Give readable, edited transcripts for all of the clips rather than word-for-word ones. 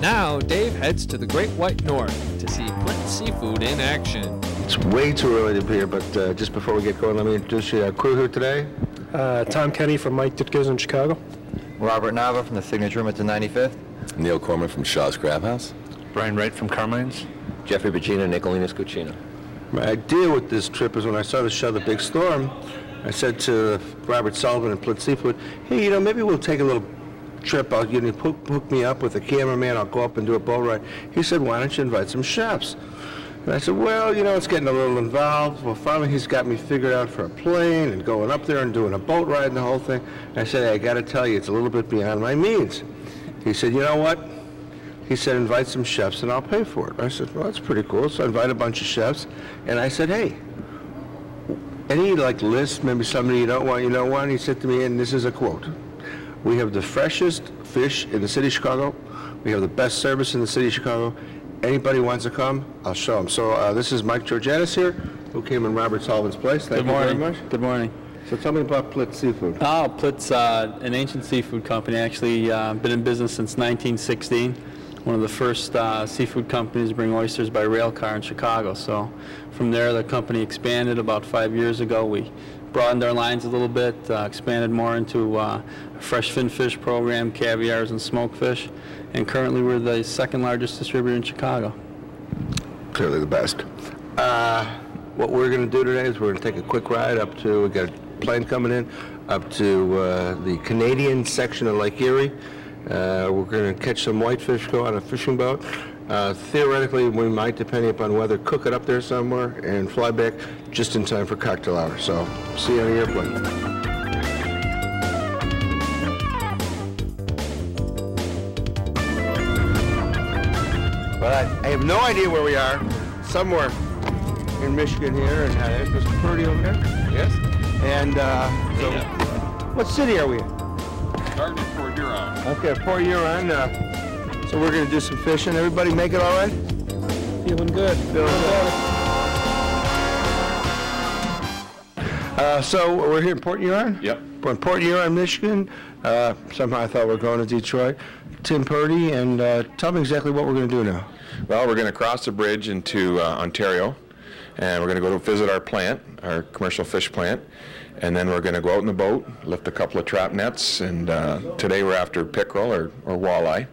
Now, Dave heads to the Great White North to see Flint Seafood in action. It's way too early to be here, but just before we get going, let me introduce you to our crew here today. Tom Kenny from Mike Ditka's in Chicago. Robert Nava from the Signature Room at the 95th. Neil Corman from Shaw's Crab House. Brian Wright from Carmine's. Jeffrey Bacina, Nicolina's Cucina. My idea with this trip is when I saw the show, The Big Storm, I said to Robert Sullivan and Flint Seafood, hey, you know, maybe we'll take a little trip. I'll hook me up with a cameraman. I'll go up and do a boat ride. He said, why don't you invite some chefs? And I said, well, you know, it's getting a little involved. Well, finally, he's got me figured out for a plane and going up there and doing a boat ride and the whole thing. And I said, hey, I got to tell you, it's a little bit beyond my means. He said, you know what? He said, invite some chefs and I'll pay for it. I said, well, that's pretty cool. So I invited a bunch of chefs. And I said, hey, any like list, maybe somebody you don't want, you know one? He said to me, and this is a quote, we have the freshest fish in the city of Chicago. We have the best service in the city of Chicago. Anybody wants to come, I'll show them. So this is Mike Georgianis here, who came in Robert Sullivan's place. Thank you very much. Good morning. So tell me about Plitt Seafood. Oh, Plitt's an ancient seafood company, actually been in business since 1916. One of the first seafood companies to bring oysters by rail car in Chicago. So from there, the company expanded about 5 years ago. We broadened our lines a little bit, expanded more into a fresh fin fish program, caviars and smoked fish, and currently we're the second largest distributor in Chicago. Clearly the best. What we're going to do today is we're going to take a quick ride up to, we got a plane coming in, up to the Canadian section of Lake Erie. We're going to catch some whitefish, go on a fishing boat. Theoretically, we might, depending upon weather, cook it up there somewhere and fly back just in time for cocktail hour. So, see you on the airplane. But I have no idea where we are. Somewhere in Michigan here, and there's Mr. Purdy over there. Yes. And so, what city are we in? Starting at Port Huron. Okay, Port Huron. So we're going to do some fishing. Everybody make it all right? Feeling good. Feeling good. So we're here in Port Huron? Yep. We're in Port Huron, Michigan. Somehow I thought we were going to Detroit. Tim Purdy, and tell me exactly what we're going to do now. Well, we're going to cross the bridge into Ontario, and we're going to go visit our plant, our commercial fish plant, and then we're going to go out in the boat, lift a couple of trap nets, and today we're after pickerel or walleye.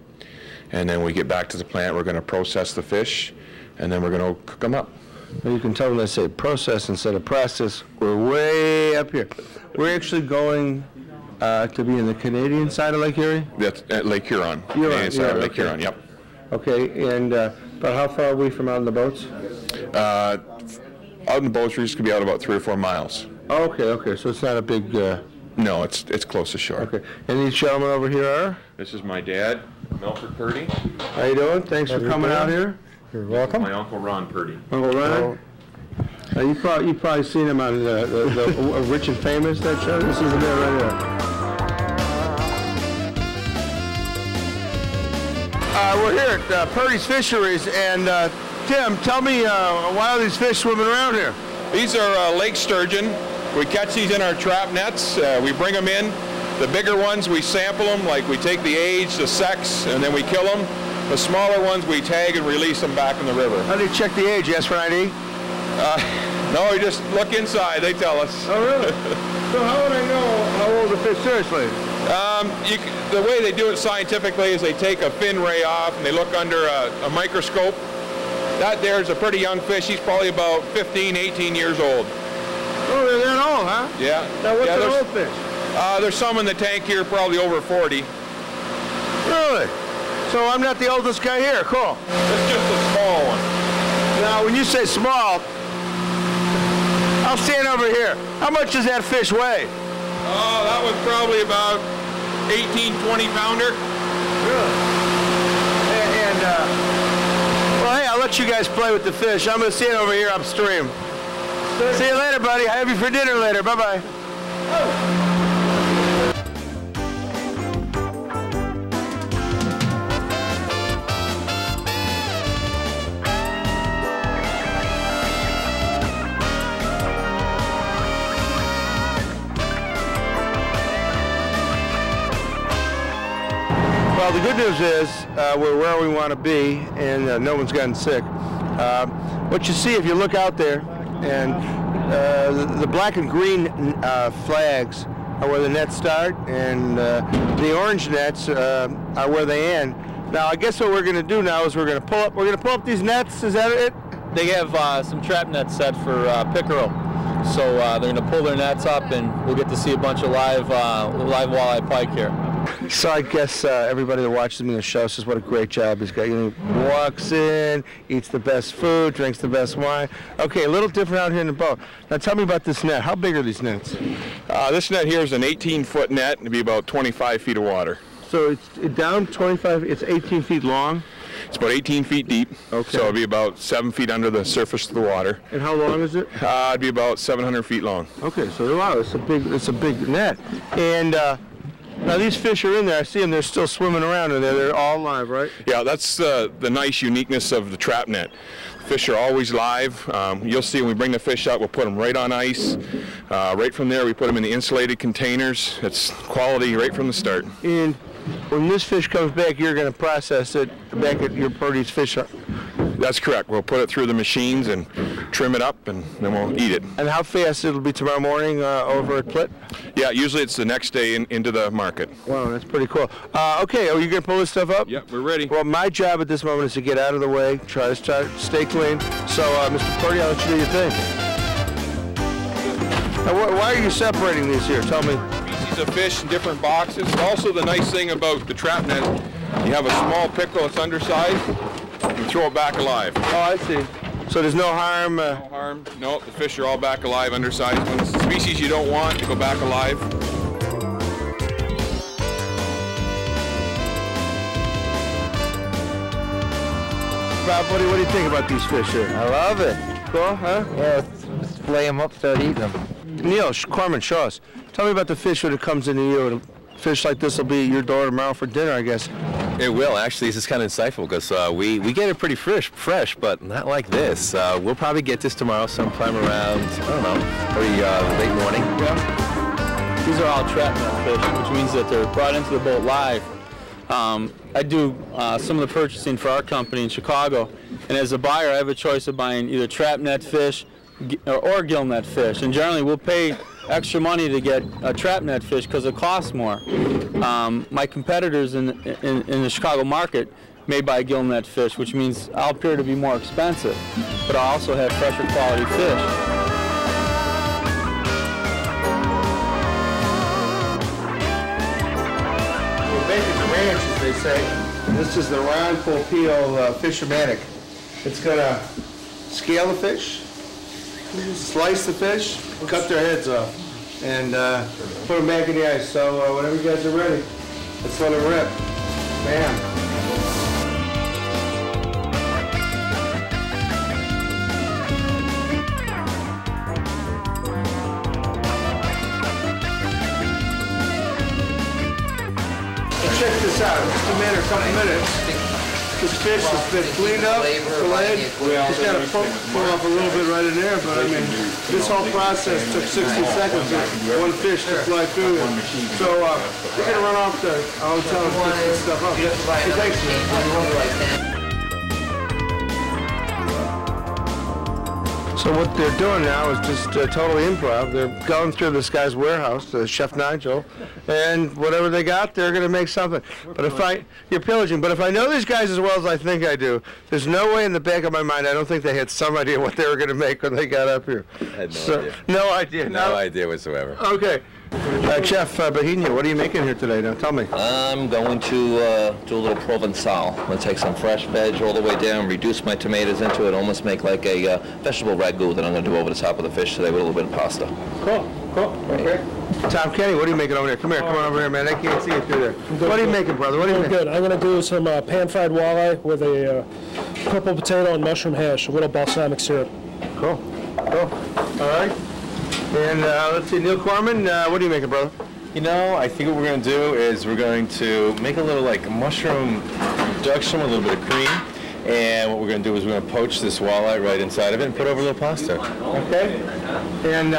And then we get back to the plant, we're going to process the fish, and then we're going to cook them up. Well, you can tell when I say process instead of process, we're way up here. We're actually going to be in the Canadian side of Lake Erie? That's at Lake Huron. Huron, Side of Lake okay. Huron, yep. Okay, and about how far are we from out in the boats? Out in the boats, we used to be out about 3 or 4 miles. Oh, okay, so it's not a big... No, it's close to shore. Okay, and these gentlemen over here are? This is my dad, Milford Purdy. How you doing? Thanks for coming out here. You're welcome. My Uncle Ron Purdy. Uncle Ron? You've probably seen him on the Rich and Famous, that show. This is the man right here. We're here at Purdy's Fisheries, and Tim, tell me, why are these fish swimming around here? These are lake sturgeon. We catch these in our trap nets. We bring them in. The bigger ones, we sample them, like we take the age, the sex, and then we kill them. The smaller ones, we tag and release them back in the river. How do you check the age? Yes for ID? No, you just look inside. They tell us. Oh, really? So how would I know how old the fish, seriously? The way they do it scientifically is they take a fin ray off and they look under a microscope. That there is a pretty young fish. He's probably about 15, 18 years old. Oh, they're that old, huh? Yeah. Now, what's an old fish? There's some in the tank here, probably over 40. Really? So I'm not the oldest guy here. Cool. It's just a small one. Now, when you say small, I'll stand over here. How much does that fish weigh? Oh, that was probably about 18, 20 pounder. Really? And well, hey, I'll let you guys play with the fish. I'm going to stand over here upstream. See you later, buddy. I'll have you for dinner later. Bye-bye. Oh. Well, Well, the good news is we're where we want to be, and no one's gotten sick. What you see if you look out there, and the black and green flags are where the nets start, and the orange nets are where they end. Now, I guess what we're going to do now is we're going to pull up these nets. Is that it? They have some trap nets set for pickerel, so they're going to pull their nets up, and we'll get to see a bunch of live walleye pike here. So I guess everybody that watches me on the show says what a great job he's got. You know, walks in, eats the best food, drinks the best wine. Okay, a little different out here in the boat. Now tell me about this net. How big are these nets? This net here is an 18-foot net. It'd be about 25 feet of water. So it's down 25, it's 18 feet long? It's about 18 feet deep, okay. So it'd be about 7 feet under the surface of the water. And how long is it? It'd be about 700 feet long. Okay, so wow, it's a big net. And now these fish are in there. I see them. They're still swimming around in there. They're all live, right? Yeah, that's the nice uniqueness of the trap net. Fish are always live. You'll see when we bring the fish out, we'll put them right on ice. Right from there, we put them in the insulated containers. It's quality right from the start. And when this fish comes back, you're going to process it back at your Purdy's fish. That's correct. We'll put it through the machines and trim it up, and then we'll eat it. And how fast it'll be tomorrow morning over at Plitt? Yeah, usually it's the next day into the market. Wow, that's pretty cool. Okay, are you going to pull this stuff up? Yeah, we're ready. Well, my job at this moment is to get out of the way, try to stay clean. So, Mr. Purdy, I'll let you do your thing. Now, why are you separating these here? Tell me. Species of fish in different boxes. Also, the nice thing about the trap net, you have a small pickerel that's undersized, you throw it back alive. Oh, I see. So there's no harm? No harm. No, the fish are all back alive, undersized ones. Species you don't want, they go back alive. Bob, what do you think about these fish here? I love it. Cool, huh? Yeah, let's flay them up, start eating them. Neil, Corman, Shaws, tell me about the fish when it comes into you. A fish like this will be at your door tomorrow for dinner, I guess. It will. Actually, this is kind of insightful because we get it pretty fresh, but not like this. We'll probably get this tomorrow sometime around, I don't know, pretty late morning. Yeah. These are all trap net fish, which means that they're brought into the boat live. I do some of the purchasing for our company in Chicago, and as a buyer, I have a choice of buying either trap net fish or gill net fish, and generally we'll pay extra money to get a trap net fish because it costs more. My competitors in the Chicago market may buy gill net fish, which means I'll appear to be more expensive, but I also have fresher quality fish. We're making the ranch, as they say. This is the Ron Popeil Fishermatic. It's going to scale the fish, slice the fish, cut their heads off, and put them back in the ice. So whenever you guys are ready, let's let them rip. Bam. Check this out. Just a minute, a couple minutes. This fish has been cleaned up, filleted. Just got to pull off a little bit right in there, but I mean, this whole process took 60 seconds for one fish to fly through it. So we're going to run off to our hotel and put this stuff up. Hey, thanks, man. So what they're doing now is just totally improv. They're going through this guy's warehouse, Chef Nigel, and whatever they got, they're going to make something. But you're pillaging, but if I know these guys as well as I think I do, there's no way in the back of my mind I don't think they had some idea what they were going to make when they got up here. I had no idea. No idea. No idea whatsoever. Okay. Chef Bahenia, what are you making here today? Now tell me. I'm going to do a little Provençal. I'm going to take some fresh veg all the way down, reduce my tomatoes into it, almost make like a vegetable ragu that I'm going to do over the top of the fish today with a little bit of pasta. Cool, cool, okay. Tom Kenny, what are you making over there? Come here, come on over here, man. I can't see you through there. What are you making, brother? What are you making? Good. I'm going to do some pan-fried walleye with a purple potato and mushroom hash, a little balsamic syrup. Cool, cool. All right. And let's see, Neil Corman, what are you making, brother? You know, I think what we're going to do is we're going to make a little like mushroom reduction with a little bit of cream. And what we're going to do is we're going to poach this walleye right inside of it and put over a little pasta. Okay. And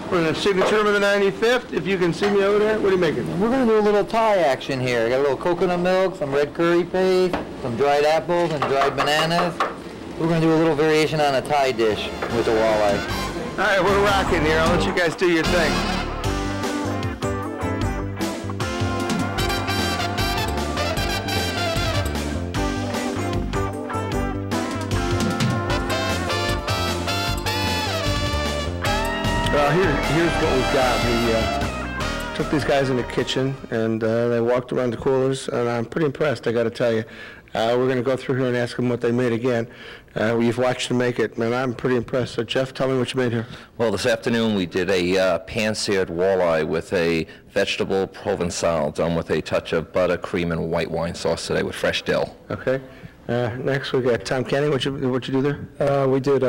For the signature of the 95th, if you can see me over there, what are you making? We're going to do a little Thai action here. I got a little coconut milk, some red curry paste, some dried apples and dried bananas. We're going to do a little variation on a Thai dish with the walleye. All right, we're rocking here. I'll let you guys do your thing. Well, here's what we've got. We took these guys in the kitchen, and they walked around the coolers, and I'm pretty impressed, I got to tell you. We're going to go through here and ask them what they made again. You've watched them make it, and I'm pretty impressed. So, Jeff, tell me what you made here. Well, this afternoon we did a pan-seared walleye with a vegetable Provençal done with a touch of butter, cream, and white wine sauce today with fresh dill. Okay. Next, we got Tom Kenny. What you do there? We did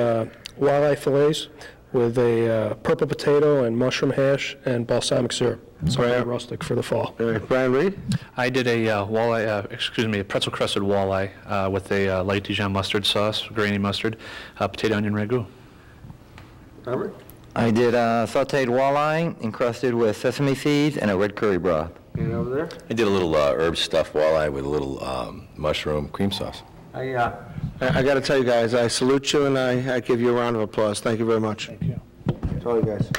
walleye fillets with a purple potato and mushroom hash and balsamic syrup. Something rustic for the fall. Brian Reed? I did a a pretzel crusted walleye with a light Dijon mustard sauce, grainy mustard, potato onion ragu. Robert? I did sauteed walleye encrusted with sesame seeds and a red curry broth. And over there? I did a little herb stuffed walleye with a little mushroom cream sauce. I got to tell you guys, I salute you and I give you a round of applause. Thank you very much. Thank you. That's all you guys.